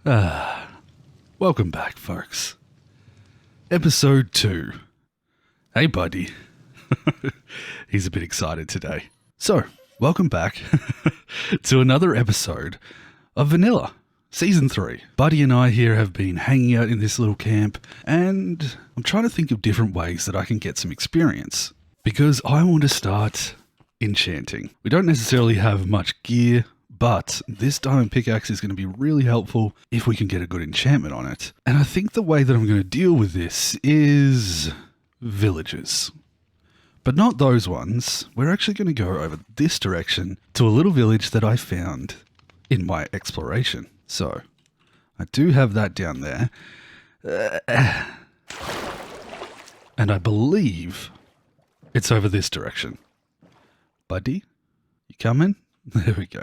Welcome back, folks. Episode 2. Hey, buddy. He's a bit excited today. So, welcome back to another episode of Vanilla, Season 3. Buddy and I here have been hanging out in this little camp, and I'm trying to think of different ways that I can get some experience, because I want to start enchanting. We don't necessarily have much gear, but this diamond pickaxe is going to be really helpful if we can get a good enchantment on it. And I think the way that I'm going to deal with this is villages. But not those ones. We're actually going to go over this direction to a little village that I found in my exploration. So, I do have that down there. And I believe it's over this direction. Buddy, you coming? There we go.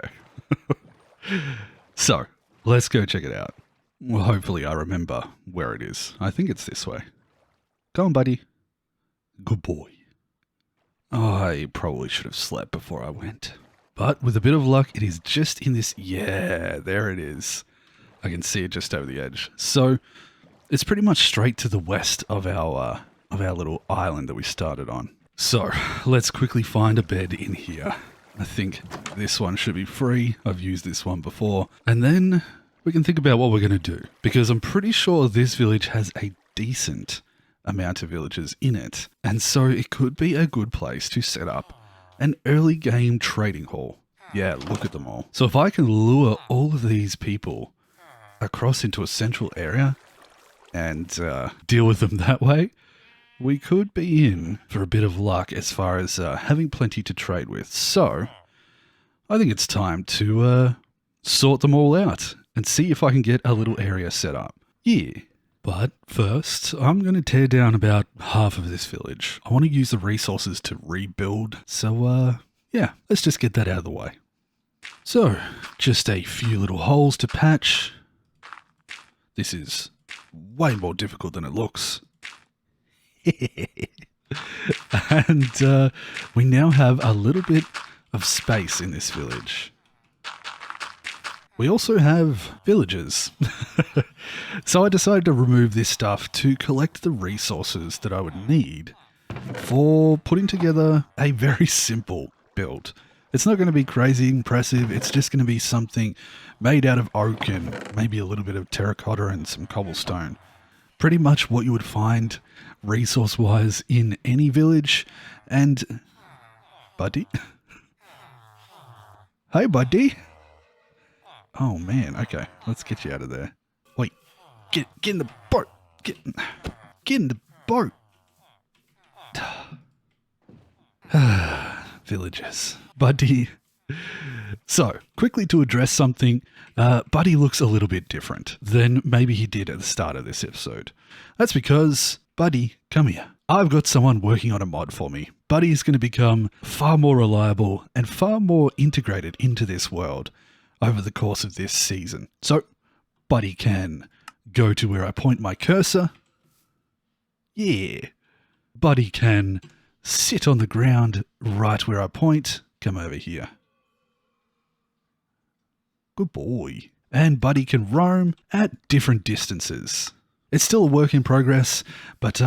So, let's go check it out. Well, hopefully I remember where it is. I think it's this way. Go on, buddy. Good boy. Oh, I probably should have slept before I went. But with a bit of luck, it is just in this... Yeah, there it is. I can see it just over the edge. So, it's pretty much straight to the west of our little island that we started on. So, let's quickly find a bed in here. I think this one should be free. I've used this one before. And then we can think about what we're going to do. Because I'm pretty sure this village has a decent amount of villagers in it. And so it could be a good place to set up an early game trading hall. Yeah, look at them all. So if I can lure all of these people across into a central area and deal with them that way, we could be in for a bit of luck as far as having plenty to trade with. So, I think it's time to sort them all out and see if I can get a little area set up. Yeah. But first, I'm going to tear down about half of this village. I want to use the resources to rebuild. So, yeah, let's just get that out of the way. So, just a few little holes to patch. This is way more difficult than it looks. And we now have a little bit of space in this village. We also have villagers. So I decided to remove this stuff to collect the resources that I would need for putting together a very simple build. It's not going to be crazy impressive. It's just going to be something made out of oak and maybe a little bit of terracotta and some cobblestone. Pretty much what you would find resource-wise in any village. And... Buddy? Hey, buddy! Oh, man. Okay, let's get you out of there. Wait. Get in the boat! Get in the boat! Villagers. Buddy. So, quickly to address something, Buddy looks a little bit different than maybe he did at the start of this episode. That's because, Buddy, come here. I've got someone working on a mod for me. Buddy is going to become far more reliable and far more integrated into this world over the course of this season. So, Buddy can go to where I point my cursor. Yeah. Buddy can sit on the ground right where I point. Come over here. Good boy. And Buddy can roam at different distances. It's still a work in progress, but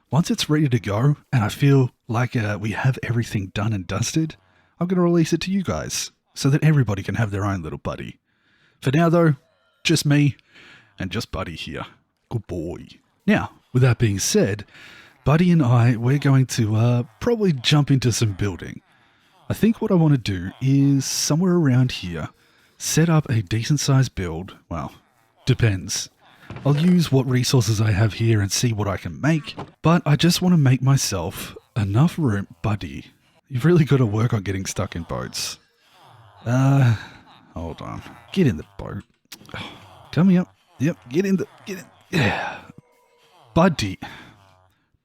once it's ready to go, and I feel like we have everything done and dusted, I'm going to release it to you guys, so that everybody can have their own little Buddy. For now though, just me, and just Buddy here. Good boy. Now, with that being said, Buddy and we're going to probably jump into some building. I think what I want to do is somewhere around here, set up a decent sized build. Well, depends. I'll use what resources I have here and see what I can make, but I just want to make myself enough room. Buddy, you've really got to work on getting stuck in boats. Hold on. Get in the boat. Oh, come here. Yep, get in. Yeah. Buddy.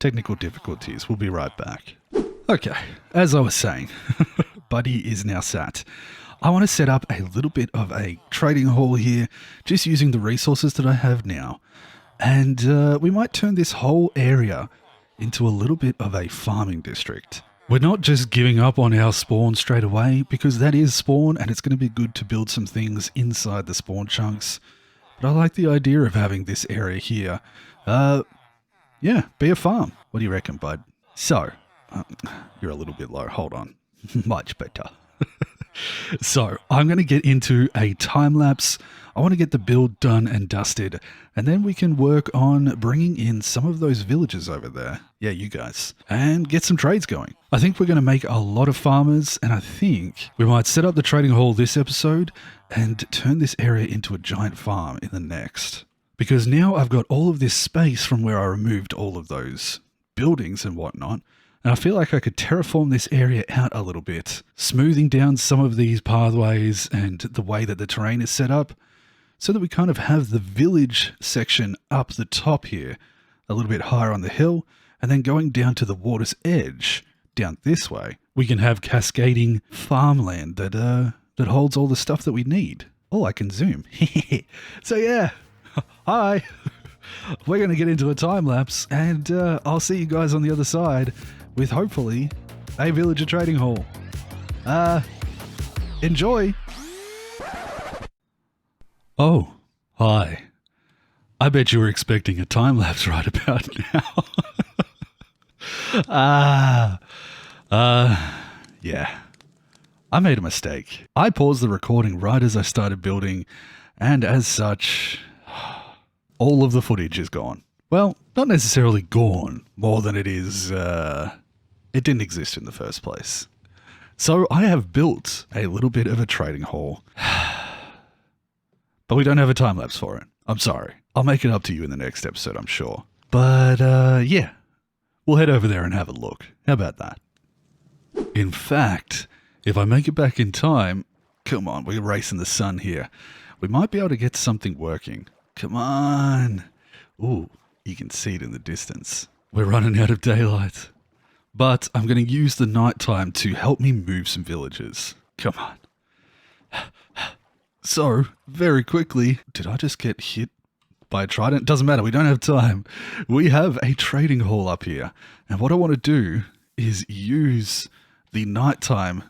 Technical difficulties. We'll be right back. Okay, as I was saying, Buddy is now sat. I want to set up a little bit of a trading hall here, just using the resources that I have now. And we might turn this whole area into a little bit of a farming district. We're not just giving up on our spawn straight away, because that is spawn, and it's going to be good to build some things inside the spawn chunks. But I like the idea of having this area here. Yeah, be a farm. What do you reckon, bud? So, you're a little bit low. Hold on. Much better. So, I'm going to get into a time lapse. I want to get the build done and dusted, and then we can work on bringing in some of those villagers over there. Yeah, you guys. And get some trades going. I think we're going to make a lot of farmers, and I think we might set up the trading hall this episode and turn this area into a giant farm in the next. Because now I've got all of this space from where I removed all of those buildings and whatnot, and I feel like I could terraform this area out a little bit, smoothing down some of these pathways and the way that the terrain is set up, so that we kind of have the village section up the top here, a little bit higher on the hill, and then going down to the water's edge, down this way, we can have cascading farmland that holds all the stuff that we need. Oh, I can zoom. So yeah, hi. We're going to get into a time lapse, and I'll see you guys on the other side with hopefully a villager trading hall. Enjoy. Oh, hi. I bet you were expecting a time lapse right about now. Yeah. I made a mistake. I paused the recording right as I started building, and as such, all of the footage is gone. Well, not necessarily gone, more than it is, it didn't exist in the first place. So I have built a little bit of a trading hall, but we don't have a time lapse for it. I'm sorry. I'll make it up to you in the next episode, I'm sure. But, yeah, we'll head over there and have a look. How about that? In fact, if I make it back in time, come on, we're racing the sun here. We might be able to get something working. Come on. Ooh, you can see it in the distance. We're running out of daylight. But I'm going to use the nighttime to help me move some villagers. Come on. So, very quickly, did I just get hit by a trident? Doesn't matter, we don't have time. We have a trading hall up here. And what I want to do is use the nighttime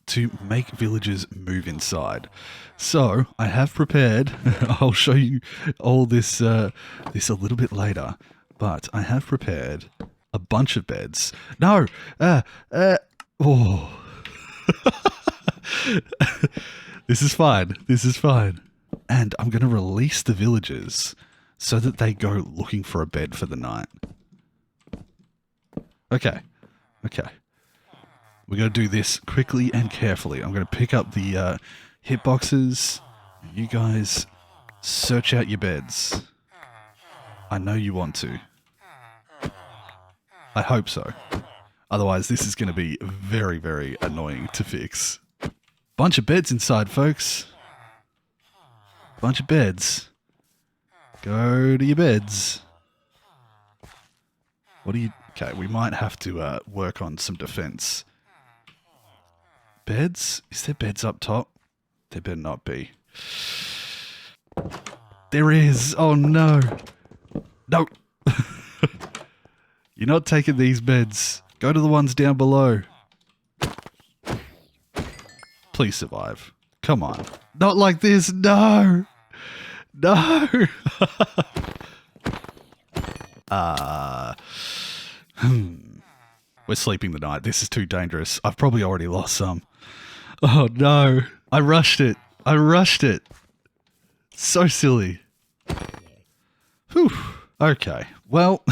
to make villagers move inside. So I have prepared, I'll show you all this this a little bit later, but I have prepared a bunch of beds. No! Oh. This is fine. This is fine. And I'm going to release the villagers so that they go looking for a bed for the night. Okay. Okay. We're going to do this quickly and carefully. I'm going to pick up the hitboxes. You guys search out your beds. I know you want to. I hope so. Otherwise, this is going to be very, very annoying to fix. Bunch of beds inside, folks. Bunch of beds. Go to your beds. What do you... Okay, we might have to work on some defense. Beds? Is there beds up top? There better not be. There is. Oh, no. No. You're not taking these beds. Go to the ones down below. Please survive. Come on. Not like this. No. No. We're sleeping the night. This is too dangerous. I've probably already lost some. Oh, no. I rushed it. I rushed it. So silly. Whew. Okay. Well,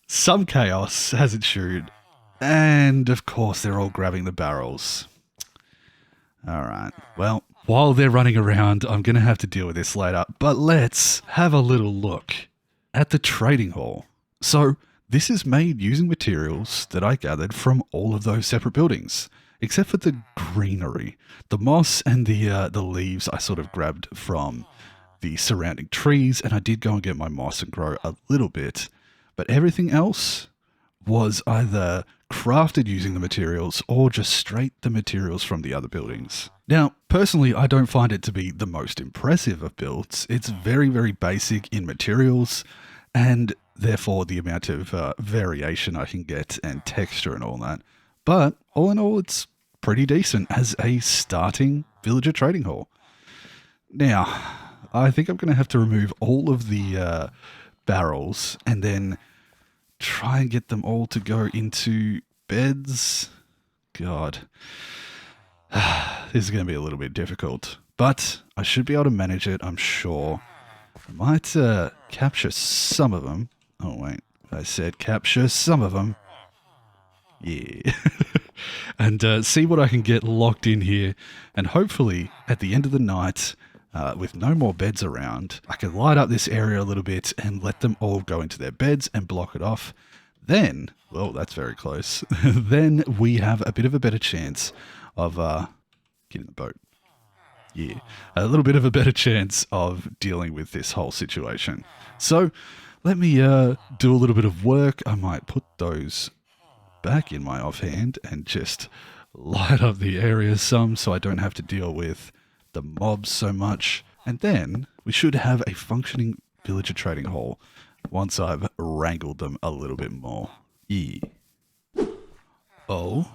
some chaos has ensued. And, of course, they're all grabbing the barrels. All right. Well, while they're running around, I'm going to have to deal with this later. But let's have a little look at the trading hall. So, this is made using materials that I gathered from all of those separate buildings, except for the greenery. The moss and the leaves I sort of grabbed from the surrounding trees, and I did go and get my moss and grow a little bit. But everything else was either crafted using the materials or just straight the materials from the other buildings. Now, personally, I don't find it to be the most impressive of builds. It's very, very basic in materials, and therefore the amount of variation I can get and texture and all that. But all in all, it's pretty decent as a starting villager trading hall. Now, I think I'm going to have to remove all of the barrels and then try and get them all to go into beds. God. This is going to be a little bit difficult, but I should be able to manage it, I'm sure. I might capture some of them. Oh, wait. I said capture some of them. Yeah. And see what I can get locked in here. And hopefully, at the end of the night, with no more beds around, I can light up this area a little bit and let them all go into their beds and block it off. Then, well, that's very close. Then we have a bit of a better chance of getting the boat. Yeah, a little bit of a better chance of dealing with this whole situation. So let me do a little bit of work. I might put those back in my offhand and just light up the area some so I don't have to deal with the mobs so much. And then we should have a functioning villager trading hall once I've wrangled them a little bit more. Yeah. Oh,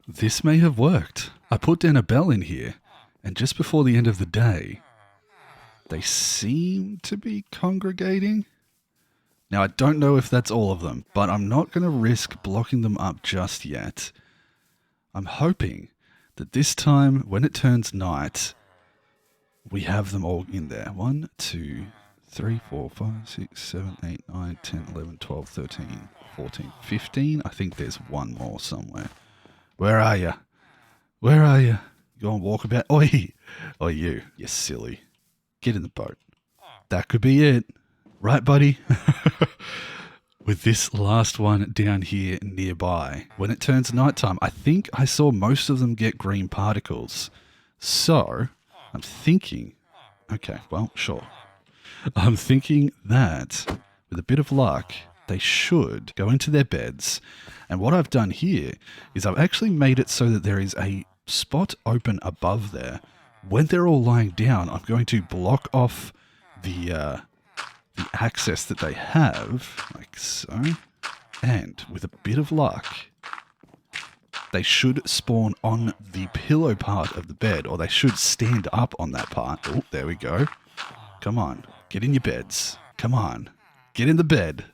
this may have worked. I put down a bell in here, and just before the end of the day, they seem to be congregating. Now, I don't know if that's all of them, but I'm not going to risk blocking them up just yet. I'm hoping that this time, when it turns night, we have them all in there. 1, 2, 3, 4, 5, 6, 7, 8, 9, 10, 11, 12, 13, 14, 15. I think there's one more somewhere. Where are you? Where are you? Go and walk about. Oi! Oh, you silly. Get in the boat. That could be it. Right, buddy? With this last one down here nearby, when it turns nighttime, I think I saw most of them get green particles. So, I'm thinking... Okay, well, sure. I'm thinking that, with a bit of luck, they should go into their beds. And what I've done here is I've actually made it so that there is a spot open above there. When they're all lying down, I'm going to block off the access that they have, like so. And with a bit of luck, they should spawn on the pillow part of the bed, or they should stand up on that part. Oh, there we go. Come on, get in your beds. Come on, get in the bed.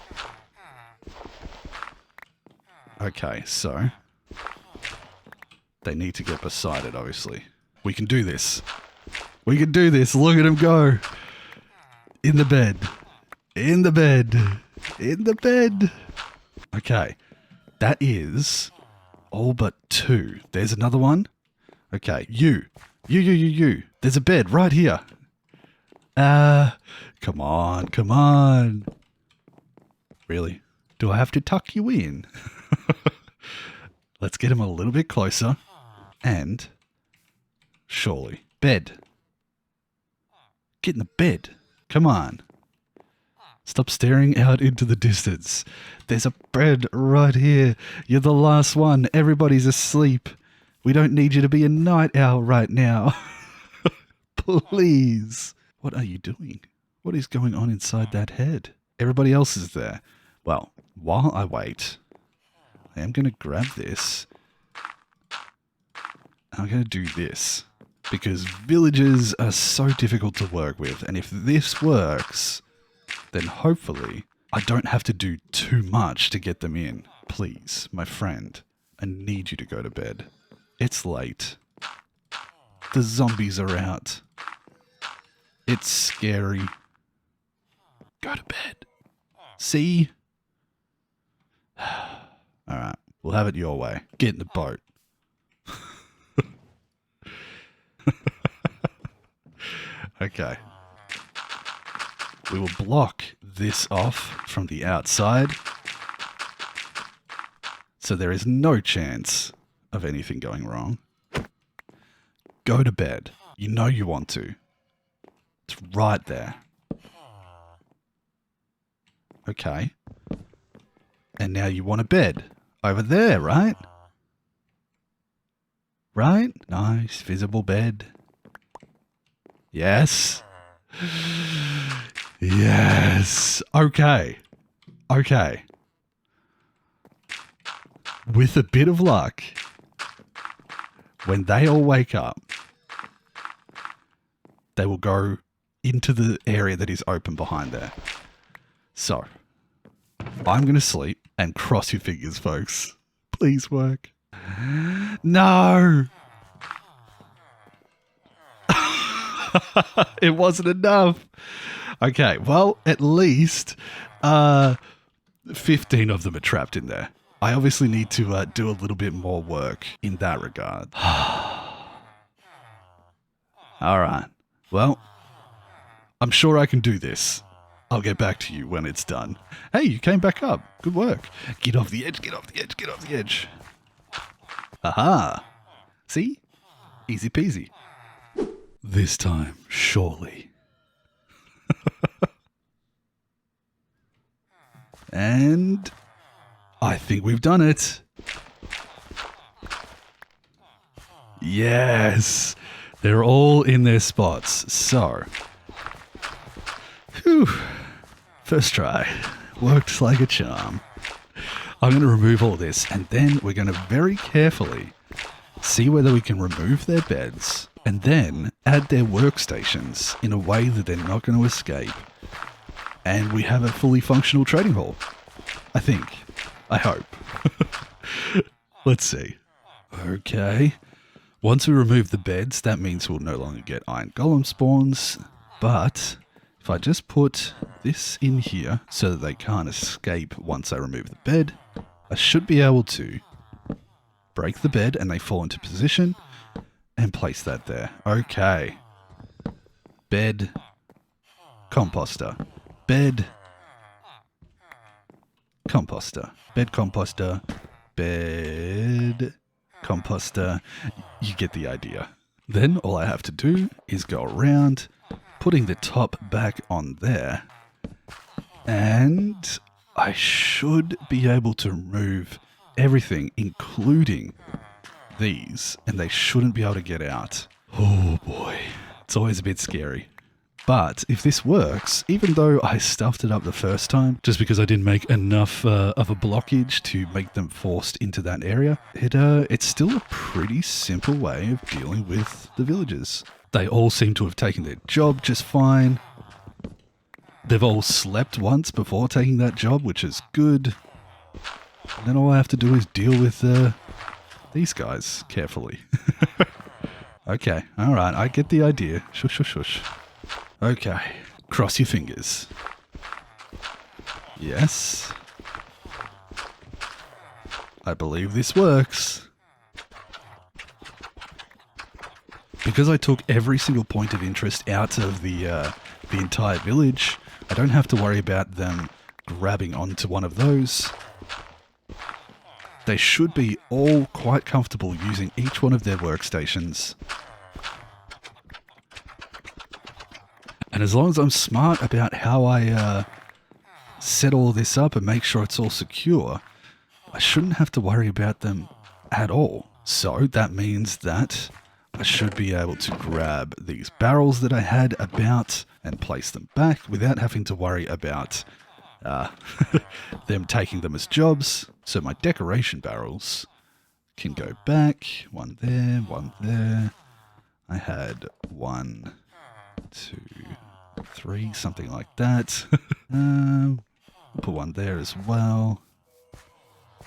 Okay, so they need to get beside it, obviously. We can do this. We can do this. Look at them go. In the bed. In the bed. In the bed. Okay, that is all but 2. There's another one. Okay, you. There's a bed right here. Come on, come on. Really? Do I have to tuck you in? Let's get him a little bit closer. And, surely, bed. Get in the bed. Come on. Stop staring out into the distance. There's a bed right here. You're the last one. Everybody's asleep. We don't need you to be a night owl right now. Please. What are you doing? What is going on inside that head? Everybody else is there. Well, while I wait, I am going to grab this. I'm going to do this. Because villagers are so difficult to work with. And if this works, then hopefully I don't have to do too much to get them in. Please, my friend, I need you to go to bed. It's late. The zombies are out. It's scary. Go to bed. See? Alright, we'll have it your way. Get in the boat. Okay. We will block this off from the outside. So there is no chance of anything going wrong. Go to bed. You know you want to. It's right there. Okay. And now you want a bed. Over there, right? Right? Nice, visible bed. Yes. Yes. Okay. Okay. With a bit of luck, when they all wake up, they will go into the area that is open behind there. So, I'm going to sleep and cross your fingers, folks. Please work. No! It wasn't enough. Okay, well, at least 15 of them are trapped in there. I obviously need to do a little bit more work in that regard. All right. Well, I'm sure I can do this. I'll get back to you when it's done. Hey, you came back up. Good work. Get off the edge, get off the edge, get off the edge. Aha. See? Easy peasy. This time, surely. And I think we've done it. Yes. They're all in their spots. So, whew. First try. Worked like a charm. I'm going to remove all this, and then we're going to very carefully see whether we can remove their beds and then add their workstations in a way that they're not going to escape. And we have a fully functional trading hall. I think. I hope. Let's see. Okay. Once we remove the beds, that means we'll no longer get iron golem spawns. But if I just put this in here so that they can't escape once I remove the bed, I should be able to break the bed and they fall into position and place that there. Okay. Bed. Composter. Bed. Composter. Bed composter. Bed composter. You get the idea. Then all I have to do is go around, putting the top back on there, and I should be able to remove everything, including these, and they shouldn't be able to get out. Oh boy, it's always a bit scary. But if this works, even though I stuffed it up the first time, just because I didn't make enough of a blockage to make them forced into that area, it's still a pretty simple way of dealing with the villagers. They all seem to have taken their job just fine. They've all slept once before taking that job, which is good. And then all I have to do is deal with these guys carefully. Okay, alright, I get the idea. Shush, shush, shush. Okay, cross your fingers. Yes. I believe this works. Because I took every single point of interest out of the entire village, I don't have to worry about them grabbing onto one of those. They should be all quite comfortable using each one of their workstations. And as long as I'm smart about how I set all this up and make sure it's all secure, I shouldn't have to worry about them at all. So that means that I should be able to grab these barrels that I had about and place them back without having to worry about them taking them as jobs. So my decoration barrels can go back. One there, one there. I had 1, 2, 3, something like that. We'll put one there as well.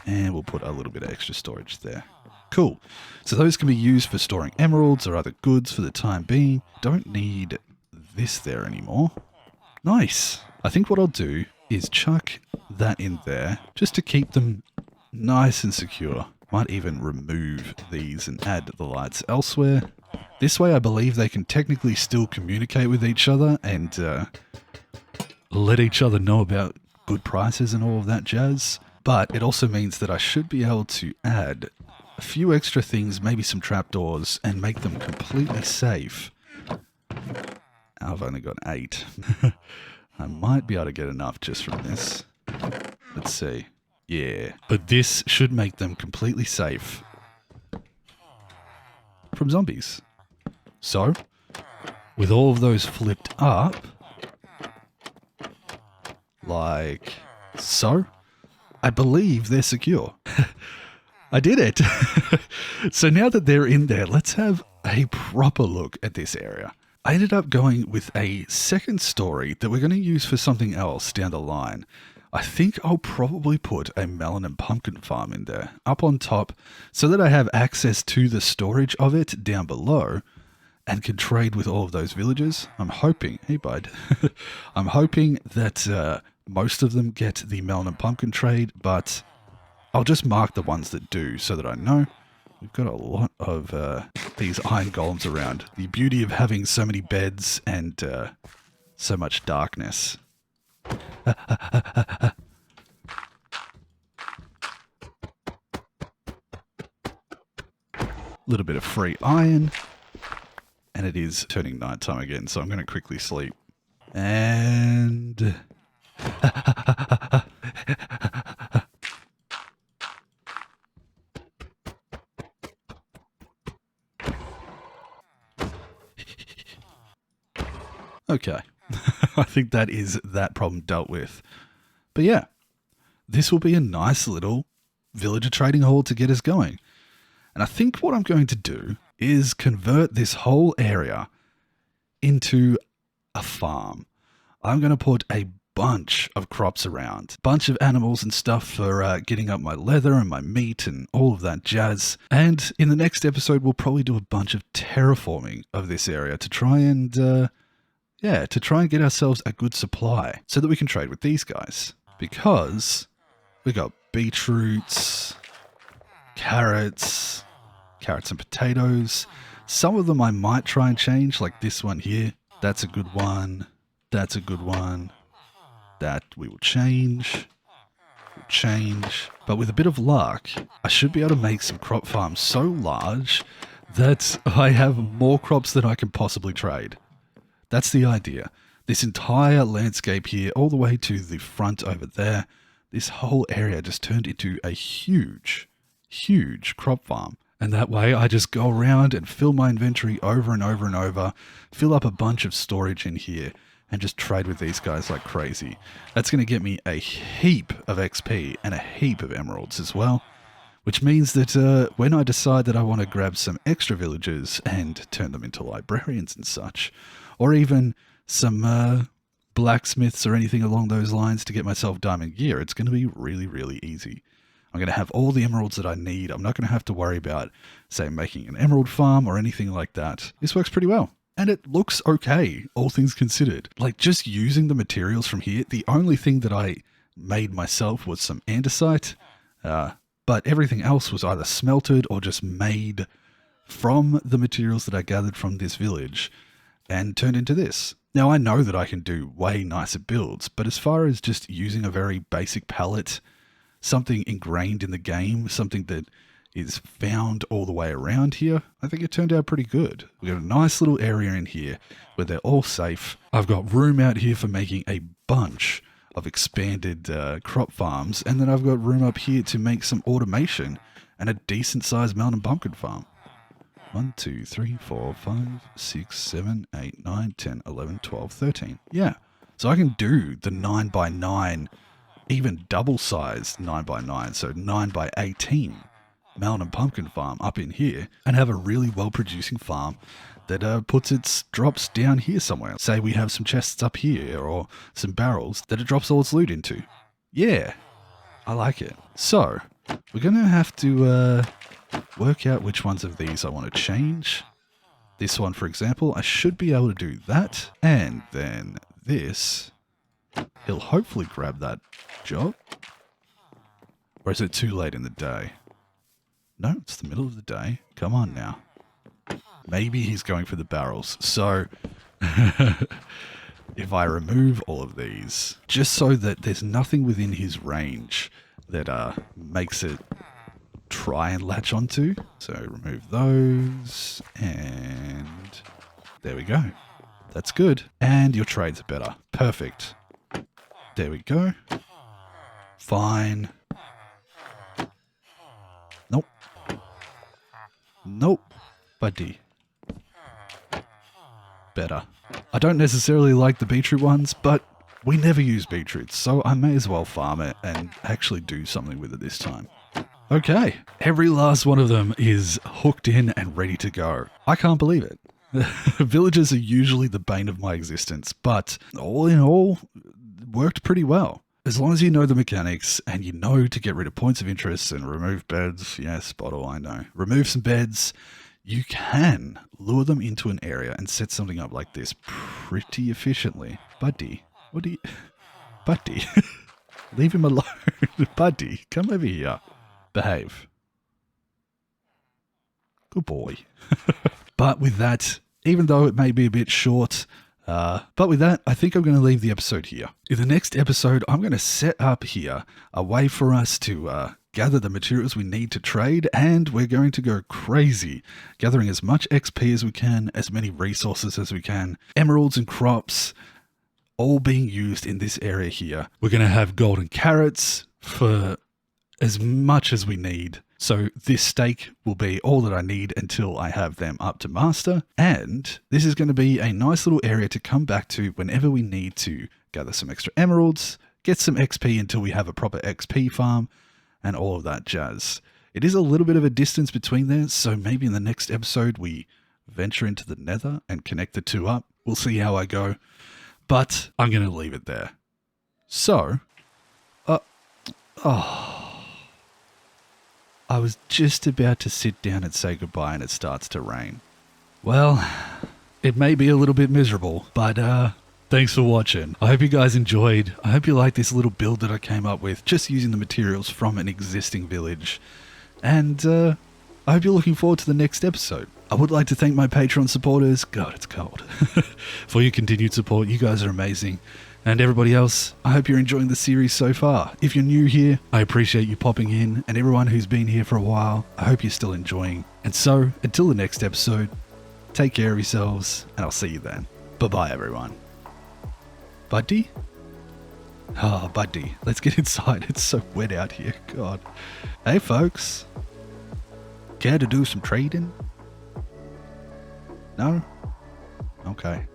And we'll put a little bit of extra storage there. Cool. So those can be used for storing emeralds or other goods for the time being. Don't need this there anymore. Nice. I think what I'll do is chuck that in there just to keep them nice and secure. Might even remove these and add the lights elsewhere. This way I believe they can technically still communicate with each other and let each other know about good prices and all of that jazz. But it also means that I should be able to add a few extra things, maybe some trapdoors, and make them completely safe. I've only got 8. I might be able to get enough just from this. Let's see. Yeah. But this should make them completely safe from zombies. So, with all of those flipped up, like so, I believe they're secure. I did it. So now that they're in there, let's have a proper look at this area. I ended up going with a second story that we're going to use for something else down the line. I think I'll probably put a melon and pumpkin farm in there, up on top, so that I have access to the storage of it down below and can trade with all of those villagers. I'm hoping, hey bud, I'm hoping that most of them get the melon and pumpkin trade, but I'll just mark the ones that do so that I know. We've got a lot of these iron golems around. The beauty of having so many beds and so much darkness. Little bit of free iron. And it is turning nighttime again, so I'm going to quickly sleep. And... okay. I think that is that problem dealt with. But yeah, this will be a nice little villager trading hall to get us going. And I think what I'm going to do is convert this whole area into a farm. I'm going to put a bunch of crops around, bunch of animals and stuff for getting up my leather and my meat and all of that jazz. And in the next episode, we'll probably do a bunch of terraforming of this area to try and, to try and get ourselves a good supply so that we can trade with these guys. Because we got beetroots, carrots and potatoes. Some of them I might try and change, like this one here. That's a good one. That's a good one. That we will change. But with a bit of luck, I should be able to make some crop farms so large that I have more crops than I can possibly trade. That's the idea. This entire landscape here, all the way to the front over there, this whole area just turned into a huge crop farm. And that way I just go around and fill my inventory over and over and over, fill up a bunch of storage in here, and just trade with these guys like crazy. That's going to get me a heap of XP and a heap of emeralds as well, which means that when I decide that I want to grab some extra villagers and turn them into librarians and such, or even some blacksmiths or anything along those lines to get myself diamond gear, it's going to be really, really easy. I'm going to have all the emeralds that I need. I'm not going to have to worry about, say, making an emerald farm or anything like that. This works pretty well. And it looks okay, all things considered. Like, just using the materials from here, the only thing that I made myself was some andesite, but everything else was either smelted or just made from the materials that I gathered from this village and turned into this. Now, I know that I can do way nicer builds, but as far as just using a very basic palette, something ingrained in the game, something that is found all the way around here, I think it turned out pretty good. We've got a nice little area in here where they're all safe. I've got room out here for making a bunch of expanded crop farms, and then I've got room up here to make some automation and a decent sized melon and pumpkin farm. 1, 2, 3, 4, 5, 6, 7, 8, 9, 10, 11, 12, 13. Yeah. So I can do the 9x9, even double-sized 9x9, so 9x18 melon and pumpkin farm up in here, and have a really well-producing farm that puts its drops down here somewhere. Say we have some chests up here, or some barrels that it drops all its loot into. Yeah, I like it. So, we're going to have to work out which ones of these I want to change. This one, for example, I should be able to do that, and then this... He'll hopefully grab that job. Or is it too late in the day? No, it's the middle of the day. Come on now. Maybe he's going for the barrels. So, if I remove all of these, just so that there's nothing within his range that makes it try and latch onto. So, remove those, and there we go. That's good. And your trades are better. Perfect. There we go. Fine. Nope. Nope. Buddy. Better. I don't necessarily like the beetroot ones, but we never use beetroots, so I may as well farm it and actually do something with it this time. Okay. Every last one of them is hooked in and ready to go. I can't believe it. Villagers are usually the bane of my existence, but all in all, it worked pretty well. As long as you know the mechanics and you know to get rid of points of interest and remove beds, yes, Bottle, I know. Remove some beds, you can lure them into an area and set something up like this pretty efficiently. Buddy, what do you... Buddy, leave him alone. Buddy, come over here. Behave. Good boy. But with that, even though it may be a bit short, but with that, I think I'm going to leave the episode here. In the next episode, I'm going to set up here a way for us to gather the materials we need to trade, and we're going to go crazy, gathering as much XP as we can, as many resources as we can, emeralds and crops, all being used in this area here. We're going to have golden carrots for as much as we need. So this steak will be all that I need until I have them up to master. And this is going to be a nice little area to come back to whenever we need to gather some extra emeralds, get some XP until we have a proper XP farm, and all of that jazz. It is a little bit of a distance between there, so maybe in the next episode we venture into the nether and connect the two up. We'll see how I go. But I'm going to leave it there. So, I was just about to sit down and say goodbye and it starts to rain. Well, it may be a little bit miserable, but thanks for watching. I hope you guys enjoyed. I hope you like this little build that I came up with, just using the materials from an existing village. And I hope you're looking forward to the next episode. I would like to thank my Patreon supporters, God, it's cold, for your continued support. You guys are amazing. And everybody else, I hope you're enjoying the series so far. If you're new here, I appreciate you popping in, and everyone who's been here for a while, I hope you're still enjoying. And so, until the next episode, take care of yourselves, and I'll see you then. Bye-bye, everyone. Buddy? Oh, Buddy, let's get inside. It's so wet out here, God. Hey, folks. Care to do some trading? No? Okay.